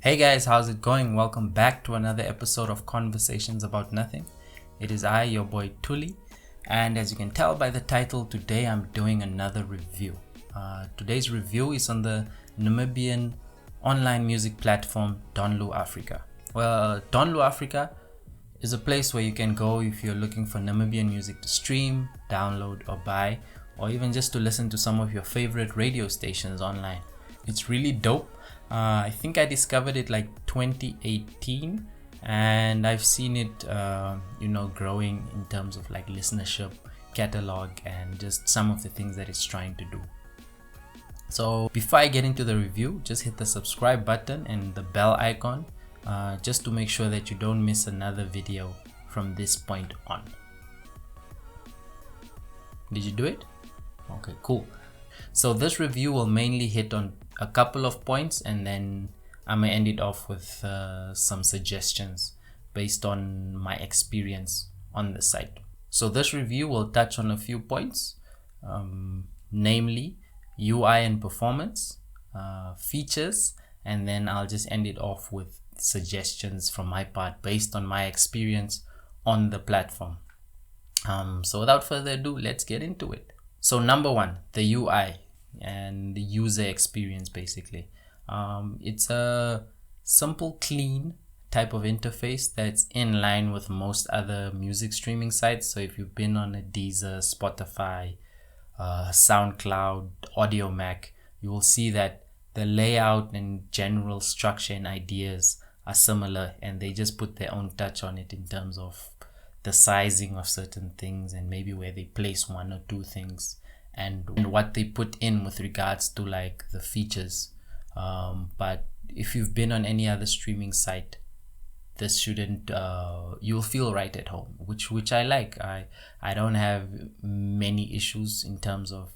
Hey guys, how's it going? Welcome back to another episode of Conversations About Nothing. It is I, your boy Tuli, and as you can tell by the title, today I'm doing another review. Today's review is on the Namibian online music platform Donlu Africa. Well, Donlu Africa is a place where you can go if you're looking for Namibian music to stream, download, or buy, or even just to listen to some of your favorite radio stations online. It's really dope. I think I discovered it like 2018, and I've seen it growing in terms of like listenership, catalog, and just some of the things that it's trying to do. So before I get into the review, just hit the subscribe button and the bell icon just to make sure that you don't miss another video from this point on. Did you do it? Okay, cool. So this review will mainly hit on a couple of points, and then I'm gonna end it off with some suggestions based on my experience on the site. So this review will touch on a few points, namely UI and performance, features, and then I'll just end it off with suggestions from my part based on my experience on the platform. So without further ado, let's get into it. So number one, the UI and the user experience. Basically, it's a simple, clean type of interface that's in line with most other music streaming sites. So if you've been on a Deezer, Spotify, SoundCloud, Audio Mac, you will see that the layout and general structure and ideas are similar, and they just put their own touch on it in terms of the sizing of certain things and maybe where they place one or two things and what they put in with regards to like the features. But if you've been on any other streaming site, this shouldn't you'll feel right at home, which I like. I don't have many issues in terms of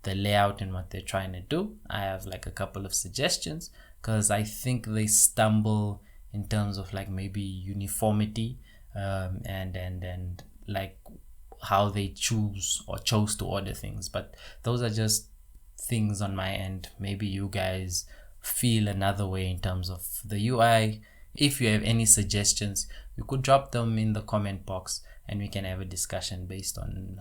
the layout and what they're trying to do. I have like a couple of suggestions because I think they stumble in terms of like maybe uniformity and like how they chose to order things. But those are just things on my end. Maybe you guys feel another way in terms of the UI. If you have any suggestions, you could drop them in the comment box and we can have a discussion based on.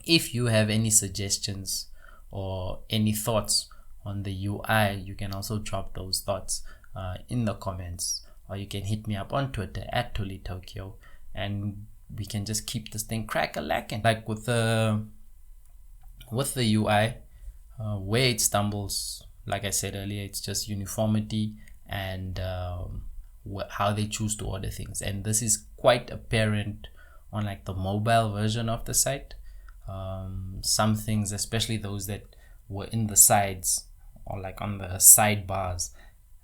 If you have any suggestions or any thoughts on the UI, you can also drop those thoughts in the comments, or you can hit me up on Twitter at TuliTokyo, and we can just keep this thing crack-a-lacking. Like with the UI, where it stumbles, like I said earlier, it's just uniformity and how they choose to order things. And this is quite apparent on like the mobile version of the site. Some things, especially those that were in the sides or like on the sidebars,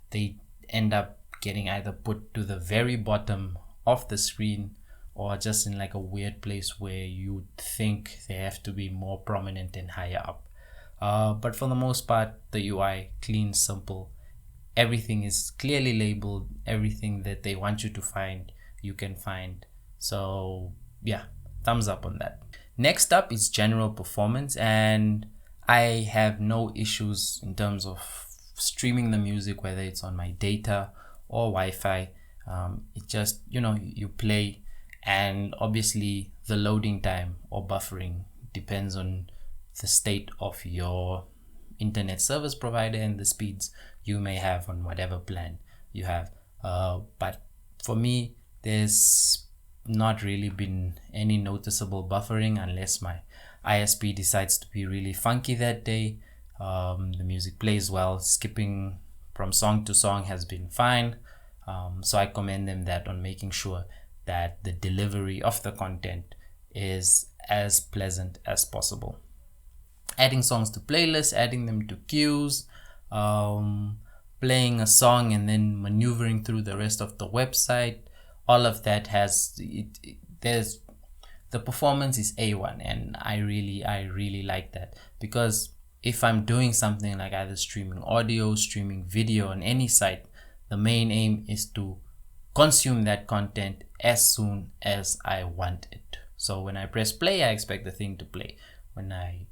they end up getting either put to the very bottom of the screen or just in like a weird place where you think they have to be more prominent and higher up. But for the most part, the UI, clean, simple. Everything is clearly labeled. Everything that they want you to find, you can find. So yeah, thumbs up on that. Next up is general performance, and I have no issues in terms of streaming the music, whether it's on my data or Wi-Fi. It just, you play, and obviously the loading time or buffering depends on the state of your internet service provider and the speeds you may have on whatever plan you have. But for me, there's not really been any noticeable buffering unless my ISP decides to be really funky that day. The music plays well. Skipping from song to song has been fine. So I commend them that on making sure that the delivery of the content is as pleasant as possible. Adding songs to playlists, adding them to queues, playing a song and then maneuvering through the rest of the website, all of that has there's the performance is A1, and I really like that, because if I'm doing something like either streaming audio, streaming video on any site, the main aim is to consume that content as soon as I want it. So when I press play, I expect the thing to play. When I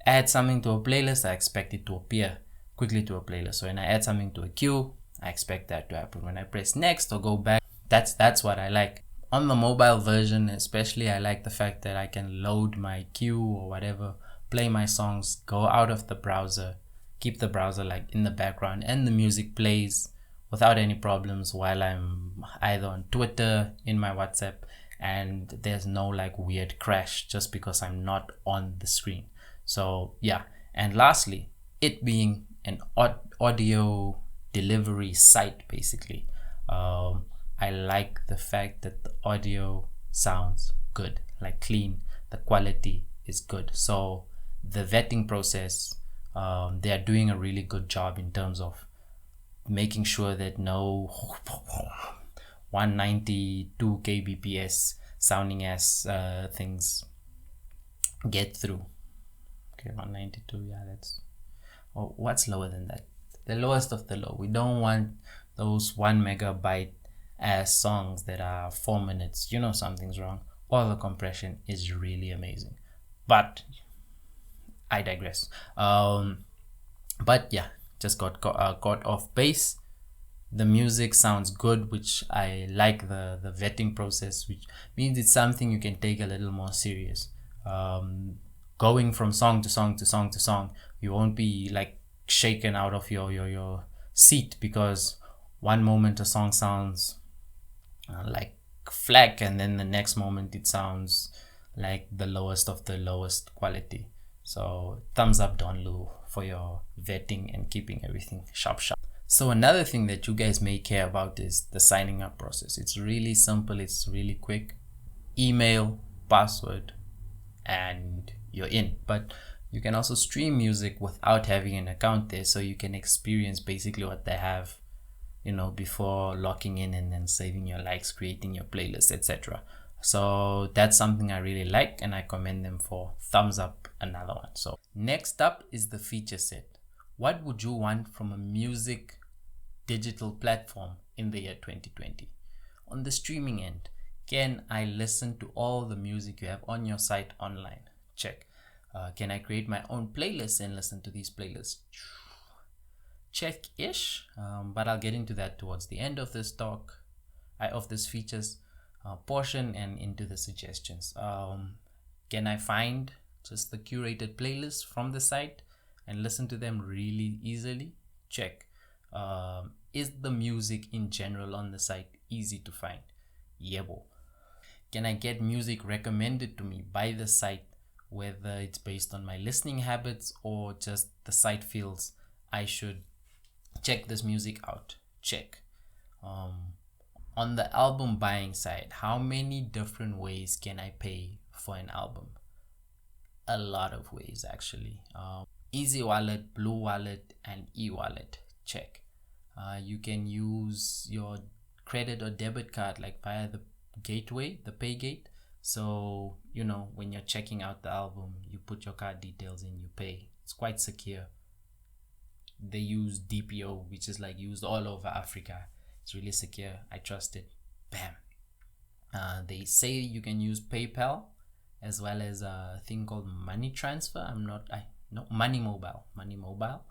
add something to a playlist, I expect it to appear quickly to a playlist. So when I add something to a queue, I expect that to happen. When I press next or go back, that's what I like. On the mobile version especially, I like the fact that I can load my queue or whatever, play my songs, go out of the browser, keep the browser like in the background, and the music plays without any problems while I'm either on Twitter, in my WhatsApp, and there's no like weird crash just because I'm not on the screen. So yeah. And lastly, it being an audio delivery site, basically, I like the fact that the audio sounds good, like clean, the quality is good. So the vetting process, they are doing a really good job in terms of making sure that no 192 kbps sounding as things get through. Okay, 192, yeah, that's, oh, what's lower than that? The lowest of the low. We don't want those 1 megabyte as songs that are 4 minutes. You know something's wrong. All the compression is really amazing, but I digress. But yeah, just got off base. The music sounds good, which I like the vetting process, which means it's something you can take a little more serious. Going from song to song to song to song, you won't be like shaken out of your seat because one moment a song sounds like flag, and then the next moment it sounds like the lowest of the lowest quality. So thumbs up, Donlu, for your vetting and keeping everything sharp. So another thing that you guys may care about is the signing up process. It's really simple, it's really quick. Email, password, and you're in. But you can also stream music without having an account there, so you can experience basically what they have, you know, before locking in and then saving your likes, creating your playlist, etc. So that's something I really like, and I commend them for. Thumbs up, another one. So next up is the feature set. What would you want from a music digital platform in the year 2020? On the streaming end, can I listen to all the music you have on your site online? Check. Can I create my own playlists and listen to these playlists? Check-ish, but I'll get into that towards the end of this talk, of this features portion, and into the suggestions. Can I find just the curated playlists from the site and listen to them really easily? Check. Is the music in general on the site easy to find? Yebo. Can I get music recommended to me by the site, whether it's based on my listening habits or just the site feels I should check this music out? Check. On the album buying side, how many different ways can I pay for an album? A lot of ways, actually. Easy Wallet, Blue Wallet, and e-wallet. Check. You can use your credit or debit card like via the gateway, the pay gate. So, you know, when you're checking out the album, you put your card details in, you pay. It's quite secure. They use DPO, which is like used all over Africa. It's really secure. I trust it. Bam. They say you can use PayPal as well as a thing called money transfer. Money mobile.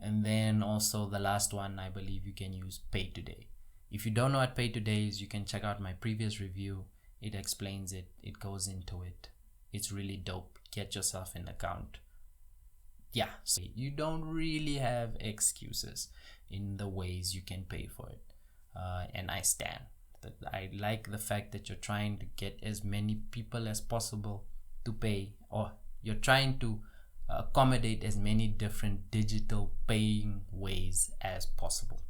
And then also the last one, I believe you can use Pay Today. If you don't know what Pay Today is, you can check out my previous review. It explains it. It goes into it. It's really dope. Get yourself an account. Yeah, so you don't really have excuses in the ways you can pay for it. And I stand. I like the fact that you're trying to get as many people as possible to pay, or you're trying to accommodate as many different digital paying ways as possible.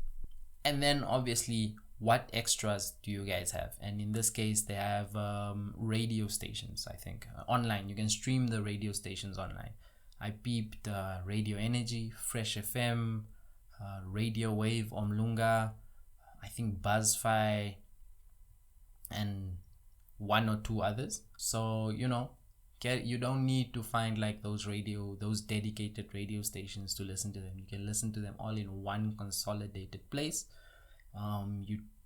And then obviously, what extras do you guys have? And in this case, they have radio stations, I think, online. You can stream the radio stations online. I peeped Radio Energy, Fresh FM, Radio Wave, Omlunga, I think BuzzFi, and one or two others. So, you know, you don't need to find like those dedicated radio stations to listen to them. You can listen to them all in one consolidated place.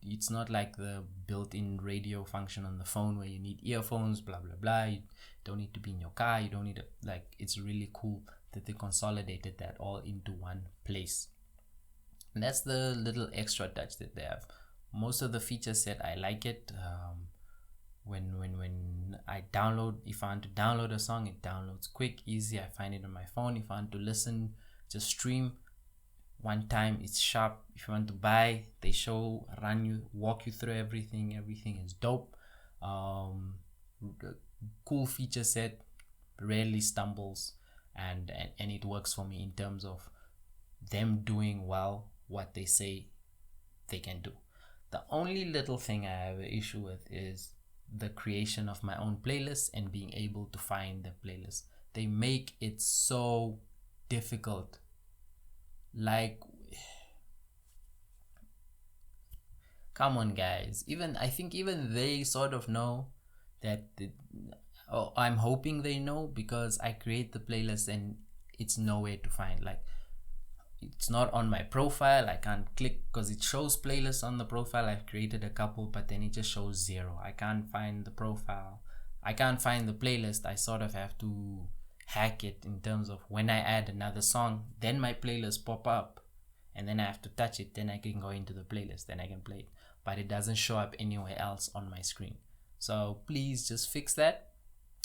It's not like the built-in radio function on the phone where you need earphones, blah blah blah. You don't need to be in your car. You don't need it's really cool that they consolidated that all into one place. And that's the little extra touch that they have. Most of the feature set, I like it. When I download, if I want to download a song, it downloads quick, easy. I find it on my phone. If I want to listen, just stream one time. It's sharp. If you want to buy, they walk you through everything. Everything is dope. Cool feature set, rarely stumbles, and it works for me in terms of them doing well what they say they can do. The only little thing I have an issue with is the creation of my own playlist and being able to find the playlist. They make it so difficult. Like, come on guys, I think even they sort of know that I'm hoping they know, because I create the playlist and it's nowhere to find. Like, it's not on my profile. I can't click because it shows playlists on the profile. I've created a couple, but then it just shows 0. I can't find the profile. I can't find the playlist. I sort of have to hack it in terms of when I add another song, then my playlist pop up, and then I have to touch it, then I can go into the playlist, then I can play it, but it doesn't show up anywhere else on my screen. So please just fix that.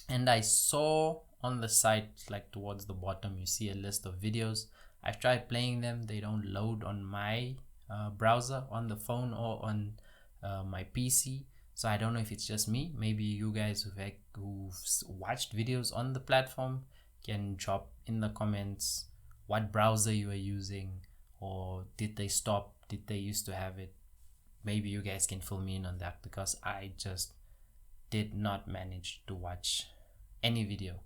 And I saw on the site, like towards the bottom, you see a list of videos. I've tried playing them. They don't load on my browser on the phone or on my PC. So I don't know if it's just me. Maybe you guys who've watched videos on the platform can drop in the comments what browser you are using, or did they stop? Did they used to have it? Maybe you guys can fill me in on that, because I just did not manage to watch any video,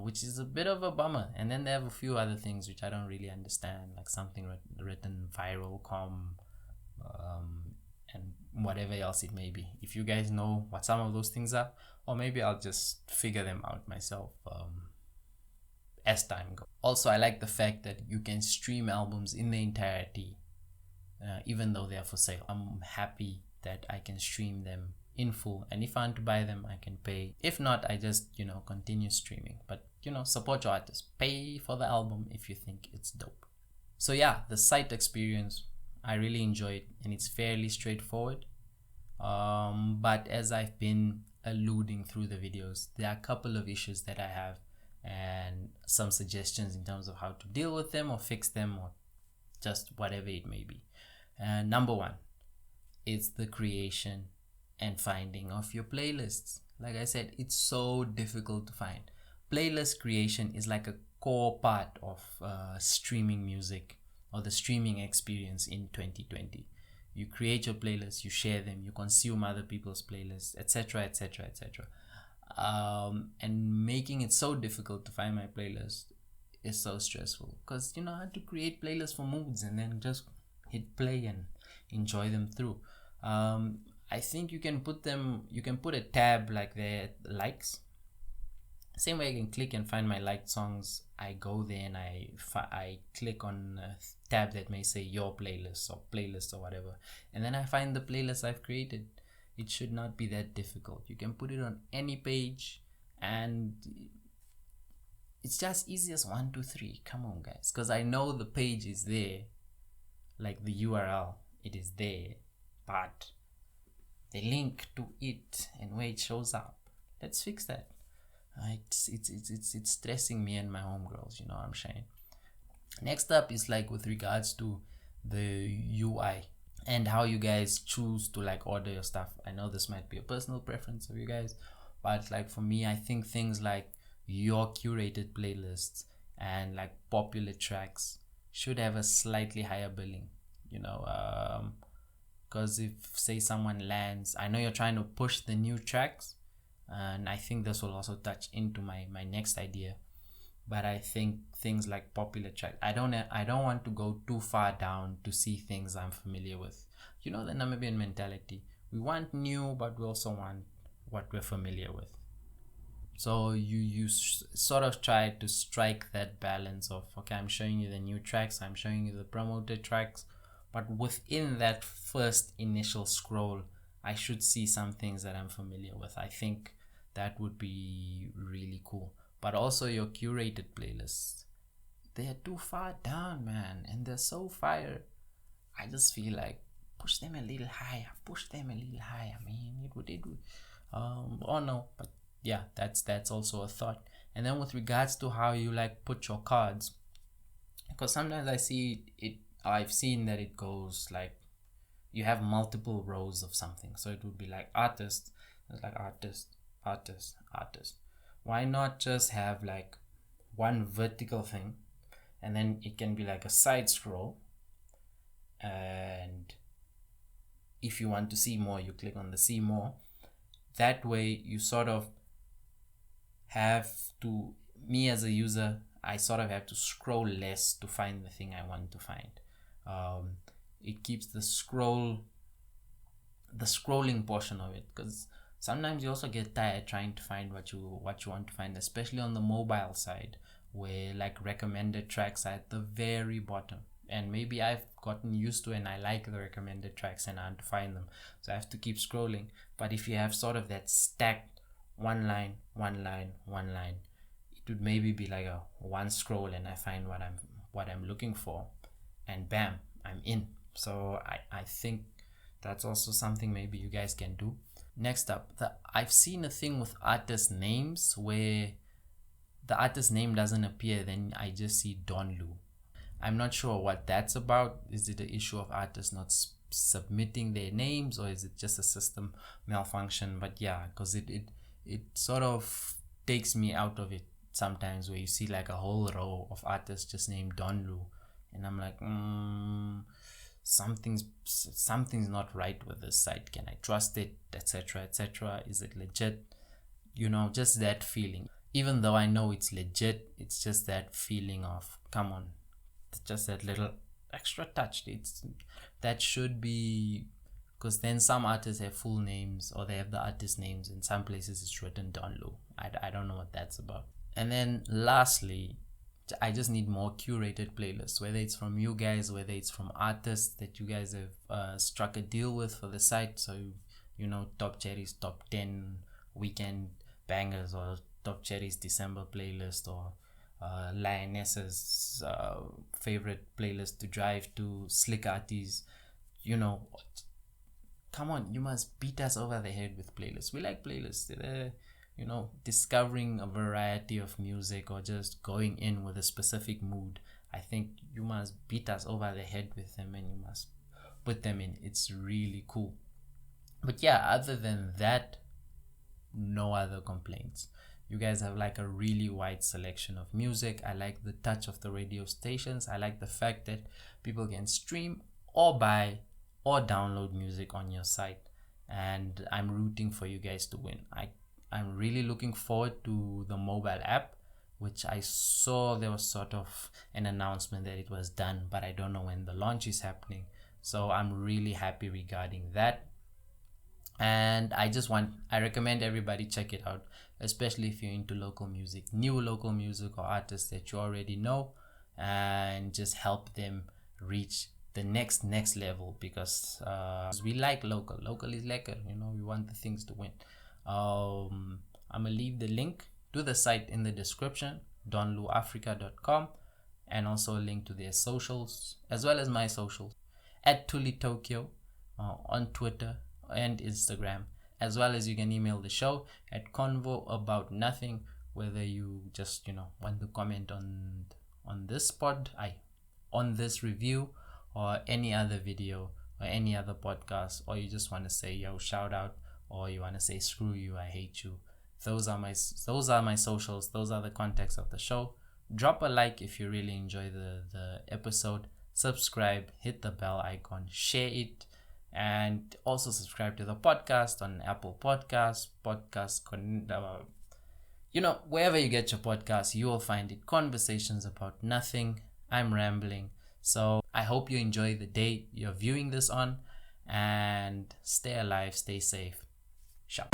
which is a bit of a bummer. And then they have a few other things which I don't really understand, like something written viral and whatever else it may be. If you guys know what some of those things are, or maybe I'll just figure them out myself as time goes. Also, I like the fact that you can stream albums in the entirety, even though they are for sale. I'm happy that I can stream them in full, and if I want to buy them, I can pay. If not, I just continue streaming. But support your artist. Pay for the album if you think it's dope. So yeah, the site experience, I really enjoy it, and it's fairly straightforward. But as I've been alluding through the videos, there are a couple of issues that I have, and some suggestions in terms of how to deal with them or fix them, or just whatever it may be. Number one, it's the creation and finding of your playlists. Like I said, it's so difficult to find. Playlist creation is like a core part of streaming music, or the streaming experience in 2020. You create your playlists, you share them, you consume other people's playlists, etc, etc, etc. And making it so difficult to find my playlist is so stressful, because I had to create playlists for moods and then just hit play and enjoy them through. I think you can put a tab like the likes. Same way I can click and find my liked songs. I go there and I click on a tab that may say your playlist or playlist or whatever, and then I find the playlist I've created. It should not be that difficult. You can put it on any page, and it's just easy as 1, 2, 3. Come on guys, because I know the page is there, like the URL, it is there, but the link to it and where it shows up, let's fix that. It's stressing me and my homegirls, what I'm saying. Next up is like with regards to the UI and how you guys choose to like order your stuff. I know this might be a personal preference of you guys, but like for me, I think things like your curated playlists and like popular tracks should have a slightly higher billing, because if say someone lands, I know you're trying to push the new tracks, and I think this will also touch into my next idea. But I think things like popular tracks, I don't want to go too far down to see things I'm familiar with. The Namibian mentality, we want new, but we also want what we're familiar with. So you sort of try to strike that balance of, okay, I'm showing you the new tracks, I'm showing you the promoted tracks, but within that first initial scroll, I should see some things that I'm familiar with. I think that would be really cool. But also your curated playlists, they are too far down, man, and they're so fire. I just feel like push them a little higher, man. It would. Oh no, but yeah, that's also a thought. And then with regards to how you like put your cards, because sometimes I've seen that it goes like you have multiple rows of something. So it would be like artist, it's like artist. Why not just have like one vertical thing, and then it can be like a side scroll, and if you want to see more, you click on the see more. That way you sort of have to, me as a user, I sort of have to scroll less to find the thing I want to find. It keeps the scrolling portion of it, because sometimes you also get tired trying to find what you want to find, especially on the mobile side, where like recommended tracks are at the very bottom. And maybe I've gotten used to it and I like the recommended tracks and I want to find them, so I have to keep scrolling. But if you have sort of that stacked one line, it would maybe be like a one scroll and I find what I'm looking for, and bam, I'm in. So I think that's also something maybe you guys can do. Next up, I've seen a thing with artist names where the artist name doesn't appear, then I just see Donlu. I'm not sure what that's about. Is it an issue of artists not submitting their names, or is it just a system malfunction? But yeah, because it sort of takes me out of it sometimes, where you see like a whole row of artists just named Donlu, and I'm like, something's not right with this site. Can I trust it, etc? Is it legit? Just that feeling. Even though I know it's legit, it's just that feeling of, come on, just that little extra touch. That should be, because then some artists have full names, or they have the artist names. In some places it's written Donlu. I don't know what that's about. And then lastly, I just need more curated playlists, whether it's from you guys, whether it's from artists that you guys have struck a deal with for the site. So Top Cherry's top 10 weekend bangers, or Top Cherry's December playlist, or Lioness's favorite playlist to drive to, Slick Arties. Come on, you must beat us over the head with playlists. We like playlists. Discovering a variety of music, or just going in with a specific mood. I think you must beat us over the head with them, and you must put them in. It's really cool. But yeah, other than that, no other complaints. You guys have like a really wide selection of music. I like the touch of the radio stations. I like the fact that people can stream or buy or download music on your site, and I'm rooting for you guys to win. I'm really looking forward to the mobile app, which I saw there was sort of an announcement that it was done, but I don't know when the launch is happening. So I'm really happy regarding that. And I recommend everybody check it out, especially if you're into local music, new local music, or artists that you already know, and just help them reach the next level, because we like local is lekker. We want the things to win. I'm gonna leave the link to the site in the description, donluafrica.com, and also a link to their socials, as well as my socials, at Tuli Tokyo on Twitter and Instagram, as well as you can email the show at convoaboutnothing, whether you just want to comment on this on this review, or any other video, or any other podcast, or you just want to say shout out, or you want to say screw you, I hate you. Those are my socials. Those are the contacts of the show. Drop a like if you really enjoy the episode. Subscribe, hit the bell icon, share it, and also subscribe to the podcast on Apple Podcasts, wherever you get your podcasts, you will find it. Conversations about nothing. I'm rambling. So I hope you enjoy the day you're viewing this on, and stay alive, stay safe. Ciao.